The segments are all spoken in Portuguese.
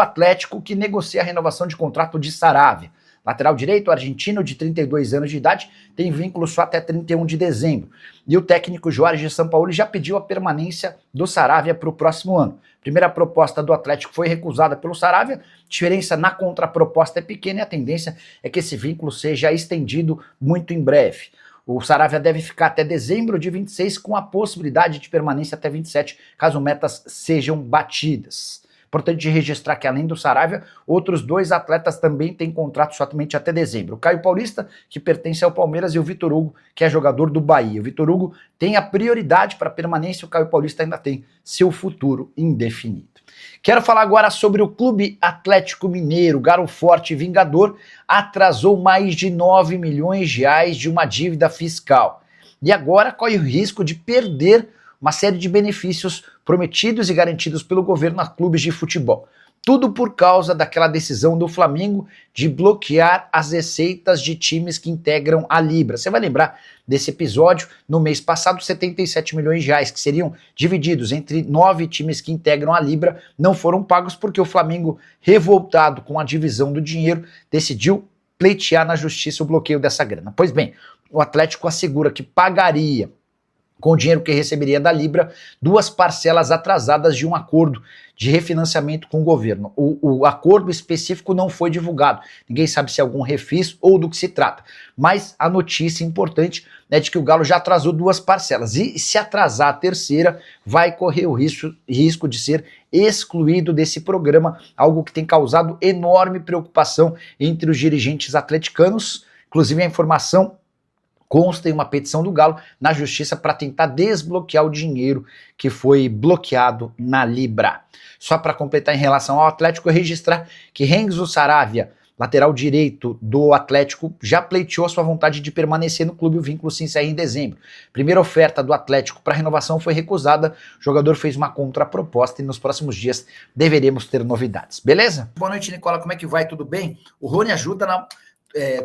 Atlético que negocia a renovação de contrato de Saravia. Lateral direito, argentino de 32 anos de idade, tem vínculo só até 31 de dezembro. E o técnico Jorge Sampaoli já pediu a permanência do Saravia para o próximo ano. Primeira proposta do Atlético foi recusada pelo Saravia, diferença na contraproposta é pequena e a tendência é que esse vínculo seja estendido muito em breve. O Saravia deve ficar até dezembro de 26 com a possibilidade de permanência até 27, caso metas sejam batidas. Importante registrar que, além do Saravia, outros dois atletas também têm contrato somente até dezembro. O Caio Paulista, que pertence ao Palmeiras, e o Vitor Hugo, que é jogador do Bahia. O Vitor Hugo tem a prioridade para permanência, o Caio Paulista ainda tem seu futuro indefinido. Quero falar agora sobre o Clube Atlético Mineiro. Galo Forte Vingador atrasou mais de 9 milhões de reais de uma dívida fiscal. E agora corre o risco de perder uma série de benefícios prometidos e garantidos pelo governo a clubes de futebol. Tudo por causa daquela decisão do Flamengo de bloquear as receitas de times que integram a Libra. Você vai lembrar desse episódio, no mês passado, 77 milhões de reais, que seriam divididos entre 9 times que integram a Libra, não foram pagos porque o Flamengo, revoltado com a divisão do dinheiro, decidiu pleitear na justiça o bloqueio dessa grana. Pois bem, o Atlético assegura que pagaria, com o dinheiro que receberia da Libra, 2 parcelas atrasadas de um acordo de refinanciamento com o governo. O acordo específico não foi divulgado. Ninguém sabe se é algum refis ou do que se trata. Mas a notícia importante é de que o Galo já atrasou 2 parcelas. E se atrasar a terceira, vai correr o risco de ser excluído desse programa, algo que tem causado enorme preocupação entre os dirigentes atleticanos. Inclusive a informação consta em uma petição do Galo na justiça para tentar desbloquear o dinheiro que foi bloqueado na Libra. Só para completar em relação ao Atlético, registrar que Renzo Saravia, lateral direito do Atlético, já pleiteou sua vontade de permanecer no clube. O vínculo se encerra em dezembro. Primeira oferta do Atlético para renovação foi recusada, o jogador fez uma contraproposta e nos próximos dias deveremos ter novidades. Beleza? Boa noite, Nicola, como é que vai? Tudo bem? O Rony ajuda na...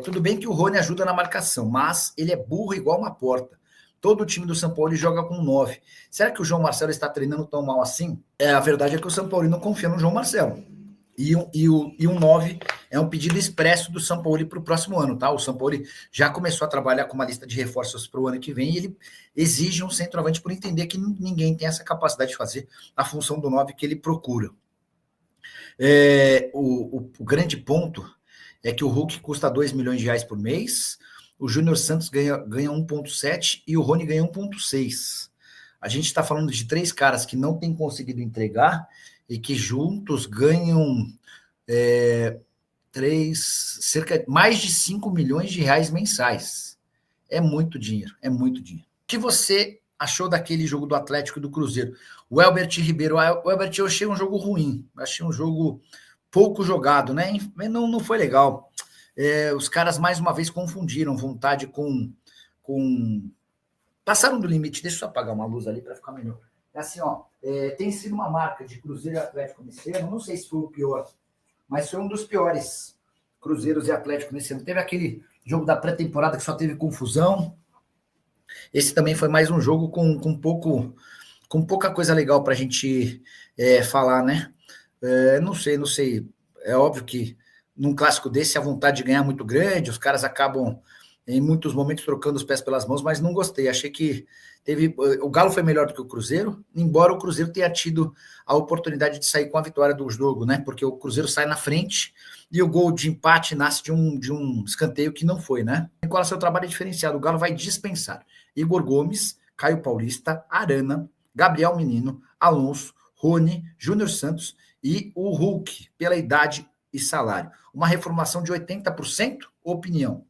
tudo bem que o Rony ajuda na marcação, mas ele é burro igual uma porta. Todo o time do São Paulo joga com 9. Será que o João Marcelo está treinando tão mal assim? A verdade é que o São Paulo não confia no João Marcelo. E um 9 é um pedido expresso do São Paulo para o próximo ano, tá? O São Paulo já começou a trabalhar com uma lista de reforços para o ano que vem e ele exige um centroavante por entender que ninguém tem essa capacidade de fazer a função do 9 que ele procura. O grande ponto é que o Hulk custa 2 milhões de reais por mês, o Júnior Santos ganha 1,7 e o Rony ganha 1,6. A gente está falando de 3 caras que não têm conseguido entregar e que juntos ganham mais de 5 milhões de reais mensais. É muito dinheiro, é muito dinheiro. O que você achou daquele jogo do Atlético e do Cruzeiro? O Elbert Ribeiro, eu achei um jogo ruim, achei um jogo pouco jogado, né? Não foi legal. Os caras, mais uma vez, confundiram vontade com... Passaram do limite. Deixa eu só apagar uma luz ali para ficar melhor. Assim, tem sido uma marca de Cruzeiro e Atlético nesse ano. Não sei se foi o pior, mas foi um dos piores Cruzeiros e Atlético nesse ano. Teve aquele jogo da pré-temporada que só teve confusão. Esse também foi mais um jogo com pouca coisa legal para a gente falar, né? Não sei. É óbvio que num clássico desse a vontade de ganhar é muito grande, os caras acabam em muitos momentos trocando os pés pelas mãos, mas não gostei. Achei que o Galo foi melhor do que o Cruzeiro, embora o Cruzeiro tenha tido a oportunidade de sair com a vitória do jogo, né? Porque o Cruzeiro sai na frente e o gol de empate nasce de um escanteio que não foi, né? Qual é o seu trabalho diferenciado? O Galo vai dispensar Igor Gomes, Caio Paulista, Arana, Gabriel Menino, Alonso, Rony, Júnior Santos e o Hulk, pela idade e salário. Uma reformulação de 80%? Opinião.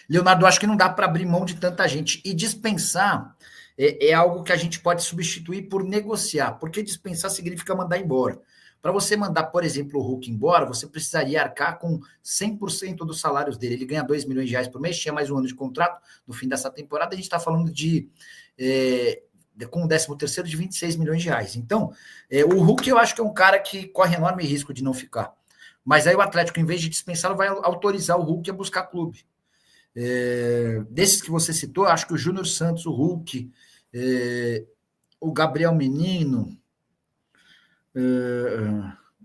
Leonardo, acho que não dá para abrir mão de tanta gente. E dispensar é algo que a gente pode substituir por negociar, porque dispensar significa mandar embora. Para você mandar, por exemplo, o Hulk embora, você precisaria arcar com 100% dos salários dele. Ele ganha 2 milhões de reais por mês, tinha mais um ano de contrato. No fim dessa temporada, a gente está falando com o 13º de 26 milhões de reais. Então, o Hulk eu acho que é um cara que corre enorme risco de não ficar. Mas aí o Atlético, em vez de dispensá-lo, vai autorizar o Hulk a buscar clube. Desses que você citou, acho que o Júnior Santos, o Hulk, o Gabriel Menino,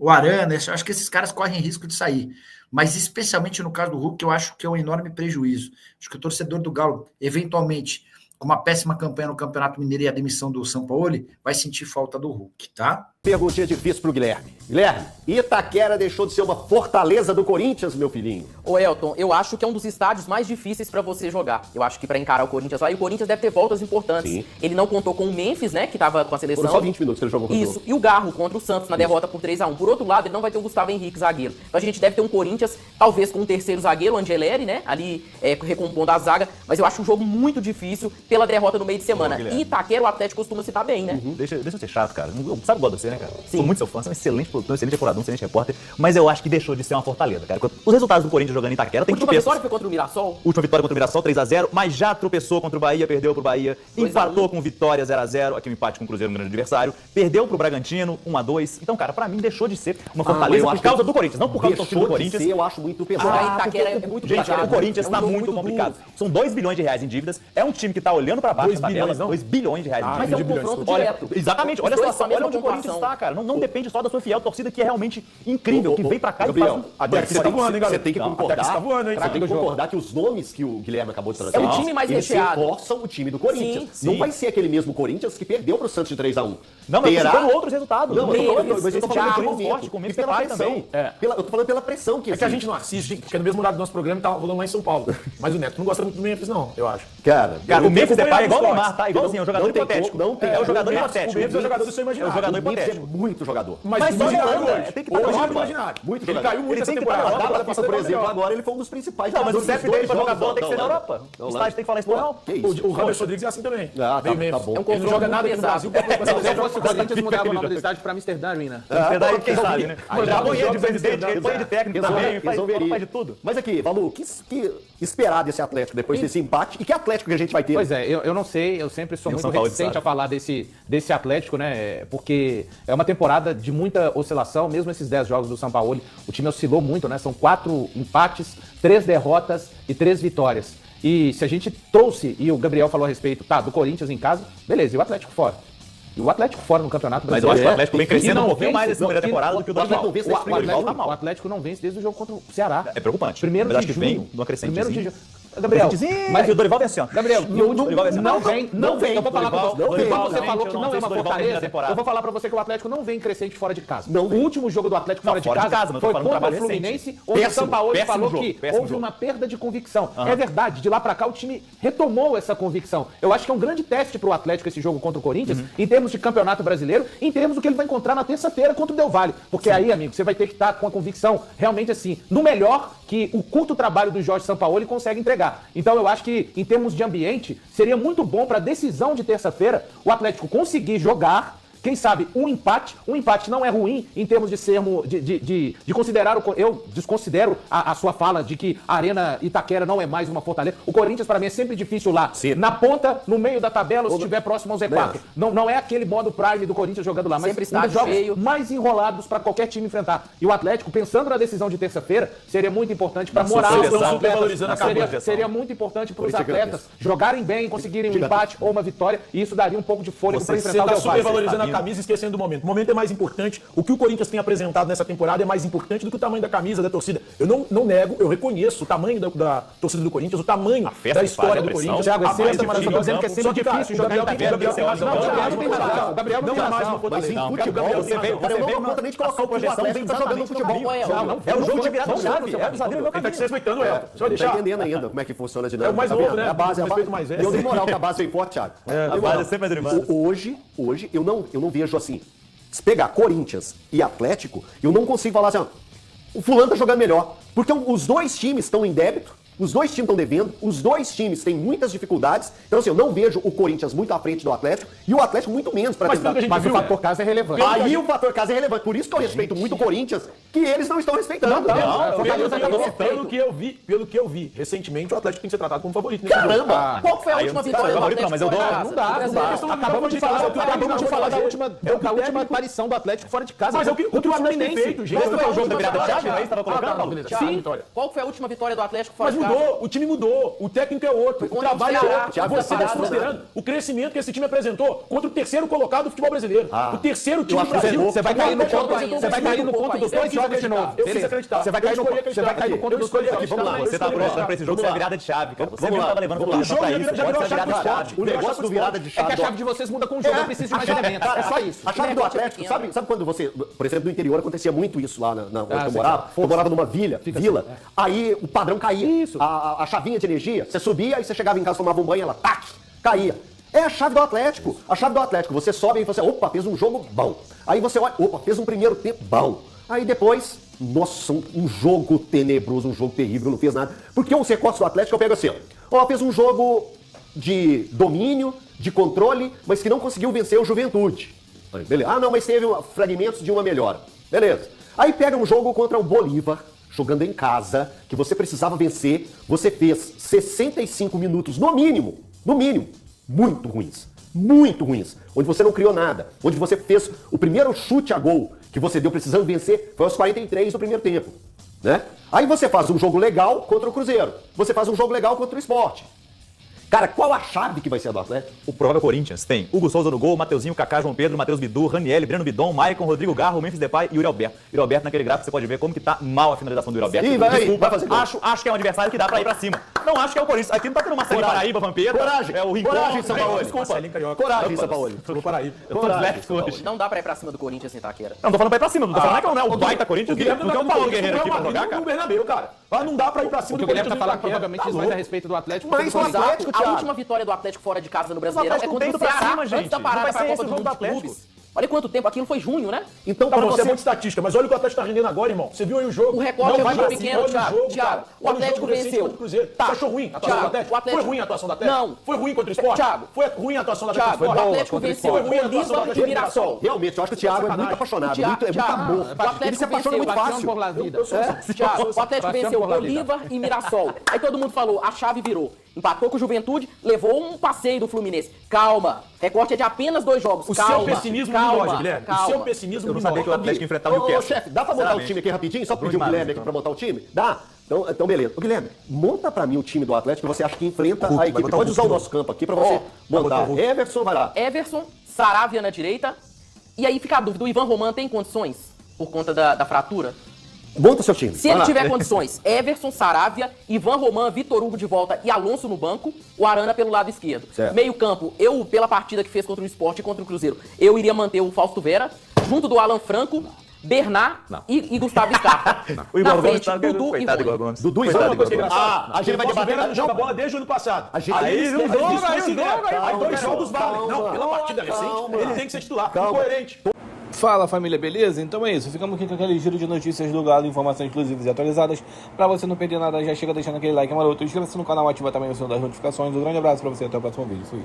o Arana, eu acho que esses caras correm risco de sair. Mas especialmente no caso do Hulk, eu acho que é um enorme prejuízo. Acho que o torcedor do Galo, eventualmente, com uma péssima campanha no Campeonato Mineiro e a demissão do Sampaoli, vai sentir falta do Hulk, tá? Perguntinha difícil pro Guilherme. Guilherme, Itaquera deixou de ser uma fortaleza do Corinthians, meu filhinho? Ô Elton, eu acho que é um dos estádios mais difíceis pra você jogar. Eu acho que pra encarar o Corinthians lá, e o Corinthians deve ter voltas importantes. Sim. Ele não contou com o Memphis, né, que tava com a seleção. Foram só 20 minutos que ele jogou contra Isso, e o Garro contra o Santos na derrota por 3-1. Por outro lado, ele não vai ter o Gustavo Henrique, zagueiro. Então a gente deve ter um Corinthians, talvez com um terceiro zagueiro, o Angeleri, né, ali recompondo a zaga. Mas eu acho um jogo muito difícil pela derrota no meio de semana. E Itaquera, o Atlético costuma se dar bem, né? Deixa eu ser chato, cara. Sabe o que eu gosto de você, né, cara? Sim. Sou muito seu fã, você é um excelente produtor, um excelente decorador, um excelente repórter, mas eu acho que deixou de ser uma fortaleza, cara. Os resultados do Corinthians jogando em Itaquera tem que A vitória foi contra o Mirassol? Última vitória contra o Mirassol, 3-0, mas já tropeçou contra o Bahia, perdeu pro Bahia, empatou com Vitória 0-0, aqui um empate com o Cruzeiro, um grande adversário, perdeu pro Bragantino 1-2. Então, cara, pra mim deixou de ser uma fortaleza por causa do Corinthians, não por causa do torcida do Corinthians. Eu acho muito pesado. Itaquera é muito Gente, pesado. o Corinthians tá jogo muito complicado. duro. São 2 bilhões de reais em dívidas, é um time que tá olhando pra baixo da tabela, 2 bilhões de reais em Mas dívidas. é um confronto Olha, direto. exatamente, Os olha a dois situação, com a olha mesma onde o Corinthians pontuação. está, cara. Não depende só da sua fiel torcida, que é realmente incrível, que vem pra cá Gabriel, e faz até que você tá voando, hein, garoto? Você tem que Até concordar. que você tá voando, hein? Você tem que concordar que os nomes que o Guilherme acabou de trazer. É um time mais eles recheado. reforçam o time do Corinthians. Sim, Não sim. vai ser aquele mesmo Corinthians que perdeu pro Santos de 3-1. Não, mas Terá... eu tô citando outros resultados. Não, mas eu tô falando, Memphis, mas eu tô falando Thiago, pelo momento. forte, com o E Memphis pela Depay pressão. também. É. Eu tô falando pela pressão que É que a gente não assiste, porque no mesmo horário do nosso programa tava rolando lá em São Paulo. Mas o Neto não gosta muito do Memphis, não, eu acho. Cara, Cara, o Memphis Depay é igual o esportes. Neymar, tá? Igualzinho, é um jogador não tem hipotético. como, não tem É o como. jogador O Memphis hipotético. é o jogador do seu imaginário. É o jogador o Memphis é hipotético. muito jogador. Mas Mas muito só jogador jogador, hoje. tem que Hoje estar é jogando. imaginário. Muito Ele jogador. caiu muito Ele essa tem que estar temporada. na Europa, A Data, por exemplo, agora ele foi um dos principais Não, mas o jogadores CEP dele dos pra dois jogar bola jogos tem que ser na da Europa. Não, O estádio tem que falar espanhol. Que isso? O Ramerson Rodrigues é assim também. Ah, Veio tá Memphis. bom. É um Ele não confronto joga nada aqui no pesado. Brasil. Se Se eu fosse o Corinthians, mudava o nome do estádio pra Amsterdã Arena. Daí quem sabe, né? Aí Já já amanhã de jogos presidente, eles ele põe de técnico também, faz de tudo. Mas aqui, Valu, o que esperar desse Atlético depois desse empate? E que Atlético que a gente vai ter? Pois é, eu não sei, eu sempre sou E o muito São Paulo reticente sabe. a falar desse Atlético, né? Porque é uma temporada de muita oscilação, mesmo esses 10 jogos do São Paulo, o time oscilou muito, né? São 4 empates, 3 derrotas e 3 vitórias. E se a gente trouxe, e o Gabriel falou a respeito, tá, do Corinthians em casa, beleza, e o Atlético fora? E o Atlético fora no Campeonato Mas eu acho Brasileiro. que o Atlético vem crescendo um pouquinho mais nessa primeira que- temporada do que o do Atlético Atlético. não vence nesse primeiro jogo, tá mal. O Atlético não vence desde o jogo contra o Ceará. É preocupante. Primeiro Mas de acho que junho. vem numa crescentezinha. Primeiro de junho. Gabriel, Mas o Dorival vem assim, ó. Gabriel, não vem. Eu vou falar pra você. não vem. Igual você Realmente, falou eu que não não sei é se uma o Dorival vem na fortaleza, temporada. eu vou falar pra você que o Atlético não vem crescente fora de casa. Não O vem. último jogo do Atlético fora de fora de casa casa, mas eu tô foi falando um contra o trabalho Fluminense, onde o Péssimo, São Paulo péssimo falou jogo, que péssimo houve jogo. uma perda de convicção. É verdade, de lá pra cá o time retomou essa convicção. Eu acho que é um grande teste pro Atlético esse jogo contra o Corinthians, em termos de campeonato brasileiro, em termos do que ele vai encontrar na terça-feira contra o Del Valle. Porque aí, amigo, você vai ter que estar com a convicção realmente assim, no melhor que o curto trabalho do Jorge Sampaoli consegue entregar. Então eu acho que, em termos de ambiente, seria muito bom para a decisão de terça-feira o Atlético conseguir jogar, quem sabe, um empate. Um empate não é ruim em termos de sermos, de considerar o... Eu desconsidero a sua fala de que a Arena Itaquera não é mais uma fortaleza. O Corinthians, para mim, é sempre difícil lá. Sim. Na ponta, no meio da tabela, ou se estiver próximo ao Z4. Não é aquele modo prime do Corinthians jogando lá, mas Sempre um estádio dos jogos feio. mais enrolados para qualquer time enfrentar. E o Atlético, pensando na decisão de terça-feira, seria muito importante para a moral sua dos seleção, supervalorizando a atletas. campanha. Seria muito importante para os Corinthians é atletas jogarem bem, conseguirem um empate ou uma vitória, e isso daria um pouco de fôlego para Você enfrentar o está Del Valle. supervalorizando a camisa e esquecendo do momento. O momento é mais importante. O que o Corinthians tem apresentado nessa temporada é mais importante do que o tamanho da camisa, da torcida. Eu não nego, eu reconheço o tamanho da torcida do Corinthians, o tamanho festa da que faz, história a do pressão. Corinthians. Thiago, é a sempre festa maravilhosa. maravilhosa. Eu tô dizendo que é sempre Só que, cara, difícil o jogar Gabriel em tem razão. Não, o Gabriel tem razão. O Gabriel Não tem é mais razão. uma fortaleza. Mas em Não, futebol, Gabriel você tem veio, razão. eu não conta nem de colocar o time do Atlético tá jogando no futebol. É o jogo de virada de chave. É avisado no meu Ele tá caminho. desrespeitando ela. Você vai Não tá deixar? entendendo ainda como é que funciona a dinâmica. É o mais tá novo, vendo? né? É a base, Respeito mais velho. Eu dei moral que a base veio forte, Thiago. A base é sempre mais animada. Hoje eu não vejo assim. Se pegar Corinthians e Atlético, eu não consigo falar assim, ó, o fulano tá jogando melhor. Porque os dois times estão em débito, os dois times estão devendo, os dois times têm muitas dificuldades. Então, assim, eu não vejo o Corinthians muito à frente do Atlético e o Atlético muito menos para Mas tentar. pelo que a gente Mas o viu, fator casa é relevante. Aí o fator casa é relevante. Por isso que eu respeito muito o Corinthians, que eles não estão respeitando. Pelo que eu vi, recentemente o Atlético tem que ser tratado como favorito nesse jogo. Caramba! Qual que foi a Aí eu última não sei vitória se é do favorito, Atlético não, mas eu fora de dou- casa? Não dá. Acabamos de falar da última aparição do Atlético fora de casa. Mas é o que o Atlético tem feito, gente. Qual foi o jogo da virada de chave? Aí você tava colocando, Paulo? Sim. Qual foi a última vitória do Atlético fora Mas de o time mudou, o técnico é outro, o trabalho é outro. Thiago, Você está Thiago, considerando o crescimento que esse time apresentou contra o terceiro colocado do futebol brasileiro. O terceiro time do Brasil. Você vai cair no Atlético ponto, apresentou você vai cair no ponto dos dois jogos de novo. Eu quis acreditar. Você vai cair no ponto dos dois jogos de vamos lá. novo. Você tá apostando pra esse jogo, você é virada de chave, cara. Você Vamos mesmo lá. tava levando Vamos lá. competição pra isso. Já Pode virou ser virada de chave do chave. esporte. O negócio do virada de É chave. que a chave de vocês muda com o jogo, eu preciso de mais elementos. É só isso. A chave do Atlético, sabe quando você, por exemplo, no interior acontecia muito isso lá onde eu morava? Eu morava numa vila, aí o padrão caía. Isso. A chavinha de energia, você subia, aí você chegava em casa, tomava um banho, ela tac, caía. É a chave do Atlético. A chave do Atlético. Você sobe e fala assim, opa, fez um jogo bom. Aí você olha, opa, fez um primeiro tempo bom. Aí depois, nossa, um jogo tenebroso, um jogo terrível, não fez nada. Porque os recortes do Atlético eu pego assim, ó, fez um jogo de domínio, de controle, mas que não conseguiu vencer o Juventude. Aí, beleza. Ah, não, mas teve fragmentos de uma melhora. Beleza. Aí pega um jogo contra o Bolívar, jogando em casa, que você precisava vencer, você fez 65 minutos, no mínimo, muito ruins, onde você não criou nada, onde você fez o primeiro chute a gol que você deu precisando vencer, foi aos 43 do primeiro tempo, né? Aí você faz um jogo legal contra o Cruzeiro, você faz um jogo legal contra o Sport. Cara, qual a chave que vai ser do Atlético? O provável Corinthians tem Hugo Souza no gol, Mateuzinho, Kaká, João Pedro, Matheus Bidu, Raniel, Breno Bidon, Maicon, Rodrigo Garro, Memphis Depay e Yuri Alberto. Yuri Alberto, naquele gráfico, você pode ver como que tá mal a finalização do Yuri Alberto. Ih, vai fazer gol. Acho que é um adversário que dá pra ir pra cima. Não acho que é o Corinthians. Aqui não tá tendo uma série Paraíba, Vampeta. Coragem. É o Rincon. Coragem, São Paulo. Desculpa. Marcelinho Carioca. Coragem, São Paulo. Vou parar aí. Eu tô leve hoje. Não dá pra ir pra cima do Corinthians sem Taquera. Não tô falando pra ir pra cima, não tô falando que não é o baita Corinthians, porque é o Paulo Guerreiro aqui pra jogar, No cara. Bernabéu, cara. Mas não dá pra ir pra cima O que do o Guilherme tá Corinthians. falando provavelmente diz mais a respeito do Atlético. Mas do o que do Atlético, A Thiago. última vitória do Atlético fora de casa no Brasileirão é Atlético contra o tem pra Ceará, cima, antes da gente. Não parada vai pra ser Copa esse do jogo Mundo do dos Atlético. Clubes. Olha quanto tempo, aquilo foi junho, né? Então, Cara, pra você é você... muito estatística, mas olha o que o Atlético tá rendendo agora, irmão. Você viu aí o jogo? O recorte Não é vai muito pra cima, pequeno, olha Thiago. jogo, Thiago, cara. o Olha Atlético jogo recente venceu. contra o Cruzeiro. Tá. Você achou ruim a atuação Thiago, do Atlético? o Atlético- Foi ruim a atuação do Atlético? Não. Foi ruim contra o Sport? Thiago. Foi ruim a atuação do Atlético? Thiago, o contra Atlético Sport? venceu Foi ruim a atuação do Bolívar Atlético e Mirassol. Realmente, eu acho que o Thiago é muito apaixonado, Thiago, é muito amor. o Atlético Ele se apaixona muito venceu, fácil. por la vida. Thiago, o Atlético Paixão venceu por la vida. Bolívar e Mirassol. Aí todo mundo falou, a chave virou. Empatou com o Juventude, levou um passeio do Fluminense. Calma, recorte é de apenas 2 jogos. O Calma, seu pessimismo me calma, loja, Guilherme. O calma. seu pessimismo Eu me não sabia que o loja. Atlético ia enfrentar o Newcastle. Chefe, dá pra montar o time aqui rapidinho? Só pedir o demais, Guilherme aqui então. pra montar o time? Dá? Então beleza. Ô, Guilherme, monta pra mim o time do Atlético que você acha que enfrenta a equipe. botar o Pode usar o Hulk. nosso campo aqui pra você montar. Everson, vai lá. Everson, Saravia na direita. E aí fica a dúvida, o Ivan Roman tem condições por conta da fratura? Monta seu time. Se Vai ele lá. tiver condições, Everson, Saravia, Ivan Roman, Vitor Hugo de volta e Alonso no banco, o Arana pelo lado esquerdo. Certo. Meio campo, eu, pela partida que fez contra o Sport e contra o Cruzeiro, eu iria manter o Fausto Vera, junto do Alan Franco, Bernard e Gustavo Scarpa. O Igor Na Gomes frente, tá Dudu e coitado do Igor Rony. Gomes. Dudu e Sabe uma Rony. coisa que é engraçada? A gente vai debater. Não joga bola desde o ano passado. gente- Aí Aí, ele um esquece, jogo, ele aí, esquece, um jogo, aí, Aí calma, 2 jogos valem. Não, calma, pela partida recente, calma. ele tem que ser titular. Calma. Incoerente. Fala família, beleza? Então é isso, ficamos aqui com aquele giro de notícias do Galo, informações exclusivas e atualizadas. Pra você não perder nada, já chega deixando aquele like maroto, inscreva-se no canal, ativa também o sininho das notificações. Um grande abraço pra você, até o próximo vídeo. Fui.